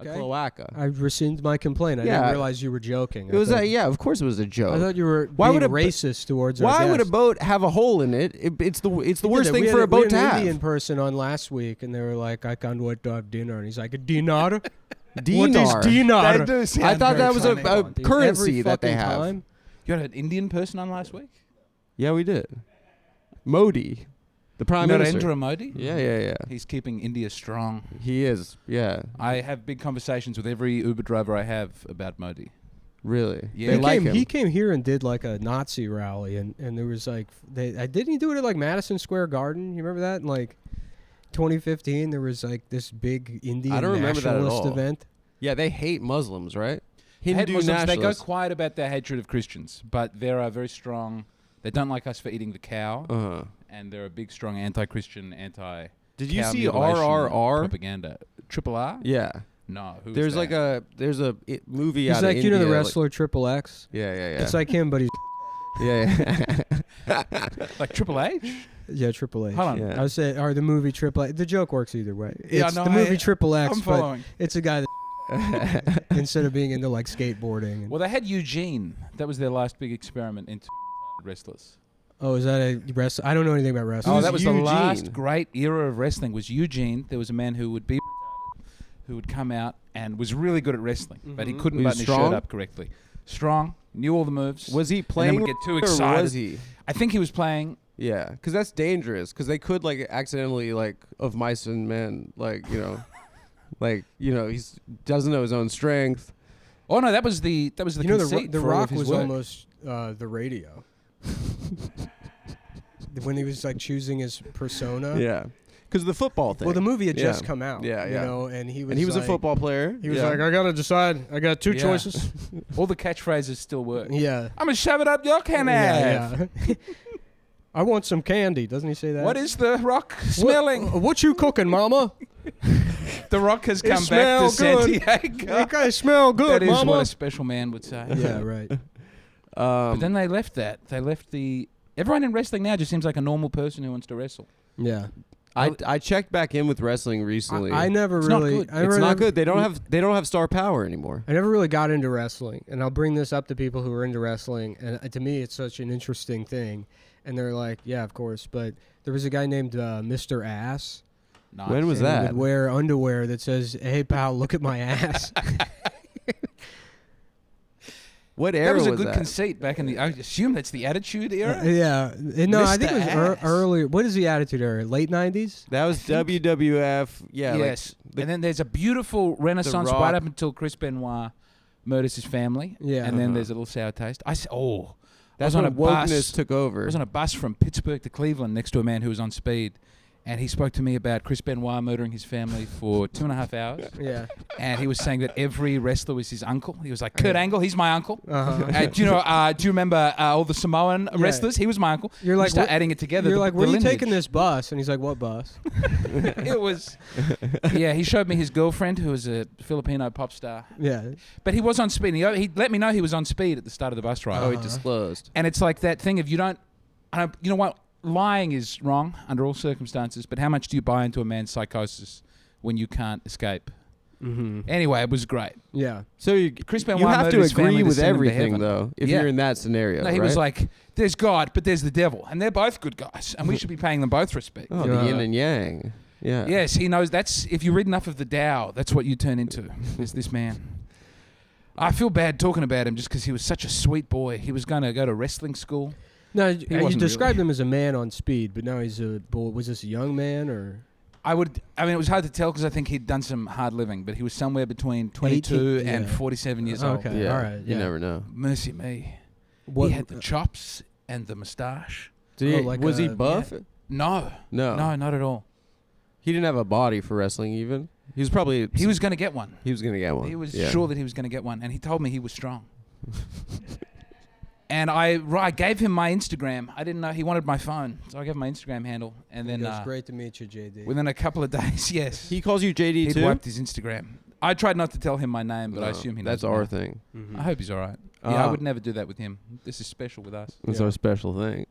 Okay. A cloaca. I rescind my complaint. I didn't realize you were joking. It was yeah, of course it was a joke. I thought you were why being would racist towards our Why would a guest. boat have a hole in it? It's the worst thing for a boat to We had have. an Indian person on last week, and they were like, "I can't wait to have dinner," and he's like, "A dinar? Dinar. What is dinar?" They do sound I thought very that was funny. a Dude, currency every that they fucking have. time? You had an Indian person on last week? Yeah, we did. Modi, the prime minister. Narendra Modi? Yeah. He's keeping India strong. He is. Yeah. I have big conversations with every Uber driver I have about Modi. Really? Yeah. They like him. He came here and did like a Nazi rally, and there was like, didn't he do it at like Madison Square Garden? You remember that? In like 2015, there was like this big Indian I don't remember that at nationalist all. event. Yeah, they hate Muslims, right? Hate Hindu Muslims, they go nationalists. quiet about their hatred of Christians, but they are very strong. They don't like us for eating the cow, Uh-huh. and they're a big, strong anti-Christian, anti. Did you cow see mutilation RRR? propaganda? Triple R? Yeah. No. Who There's is like that? there's a movie He's out like, of you know, India, the wrestler Triple X. Yeah. It's like him, but he's Yeah. Like Triple H? yeah, Triple H. Hold on. Yeah. I was saying, or the movie Triple X. The joke works either way. Yeah, It's no, the movie I- Triple X, I'm but following. it's a guy that instead of being into like skateboarding. And, Well, they had Eugene. That was their last big experiment into wrestlers. oh, is that a wrestler? I don't know anything about wrestling. Oh, Who's that was Eugene? the last great era of wrestling. Was Eugene? There was a man who would be, who would come out and was really good at wrestling, but he couldn't He was button his shirt strong? up correctly. Strong, knew all the moves. Was he and then playing would get too or excited. was he? I think he was playing. Yeah, because that's dangerous. Because they could like accidentally like of mice and men, like he's doesn't know his own strength. Oh no, that was the You know, conceit the for all Rock of his was work. almost the radio. When he was like choosing his persona. Yeah, because the football thing. Well, the movie had Yeah. just come out. Yeah, You yeah. know, and he was a like, football player. He was Yeah. like, I gotta decide. I got two Yeah. choices. All the catchphrases still work. Yeah. I'm gonna shove it up your can have. Yeah. I want some candy. Doesn't he say that? What is the Rock smelling? What you cooking, Mama? The Rock has come back to smell good. Santiago. You guys smell good, That is Mama. what a special man would say. Yeah, right. But then they left that. They left the. Everyone in wrestling now just seems like a normal person who wants to wrestle. Yeah. I checked back in with wrestling recently. I never It's not really. good. I It's never- not good. They don't have star power anymore. I never really got into wrestling, and I'll bring this up to people who are into wrestling, and to me, it's such an interesting thing. And they're like, "Yeah, of course." But there was a guy named Mr. Ass. Nice. When was and he that? would wear underwear that says, "Hey, pal, look at my ass." What That era was a was good that? conceit back in the. I assume that's the Attitude Era. Yeah. No, I think it was Mr. Ass. earlier. What is the Attitude Era? Late 90s? That was WWF. Yeah. Yes. Like And then there's a beautiful renaissance Rock. right up until Chris Benoit murders his family. Yeah. And then Uh-huh. there's a little sour taste. I was that's on when a bus. wokeness took I over. was on a bus from Pittsburgh to Cleveland next to a man who was on speed. And he spoke to me about Chris Benoit murdering his family for 2.5 hours. Yeah. And he was saying that every wrestler was his uncle. He was like, Kurt Angle, he's my uncle. Uh-huh. Do you remember all the Samoan wrestlers? He was my uncle. You're You like, start "What-" adding it together. You're the- like, the where are you lineage. taking this bus? And he's like, what bus? It was, yeah. He showed me his girlfriend, who was a Filipino pop star, Yeah. but he was on speed. He let me know he was on speed at the start of the bus ride. Oh, he disclosed. And it's like that thing of you know what? Lying is wrong under all circumstances, but how much do you buy into a man's psychosis when you can't escape? Mm-hmm. Anyway, it was great. Yeah. So Chris Benoit you have murdered to his family agree to with send him to everything, heaven. though, if Yeah. you're in that scenario. No, he right? was like, there's God, but there's the devil, and they're both good guys, and we should be paying them both respect. oh, Yeah. the yin and yang. Yeah. Yes, he knows that's, if you read enough of the Tao, that's what you turn into, is this man. I feel bad talking about him just because he was such a sweet boy. He was going to go to wrestling school. No, you wasn't described really. him as a man on speed, but now he's a boy. Was this a young man or? I mean, it was hard to tell because I think he'd done some hard living, but he was somewhere between 22 18, and yeah. 47 years old. Okay, Yeah. all right. You Yeah. never know. Mercy me. What, He had the chops and the moustache. Did he, like was he a- buff? No. No. No, not at all. He didn't have a body for wrestling even. He was probably... He was going to get one. He was going to get one. He was Yeah. sure that he was going to get one, and he told me he was strong. And I gave him my Instagram. I didn't know he wanted my phone, so I gave him my Instagram handle. And It then was great to meet you, JD. within a couple of days, yes, He calls you JD he'd too? wiped his Instagram. I tried not to tell him my name, but I No, assume he knows. That's it our now. thing. Mhm. I hope he's all right. Yeah, I Uh, would never do that with him. This is special with us. That's Yeah. our special thing.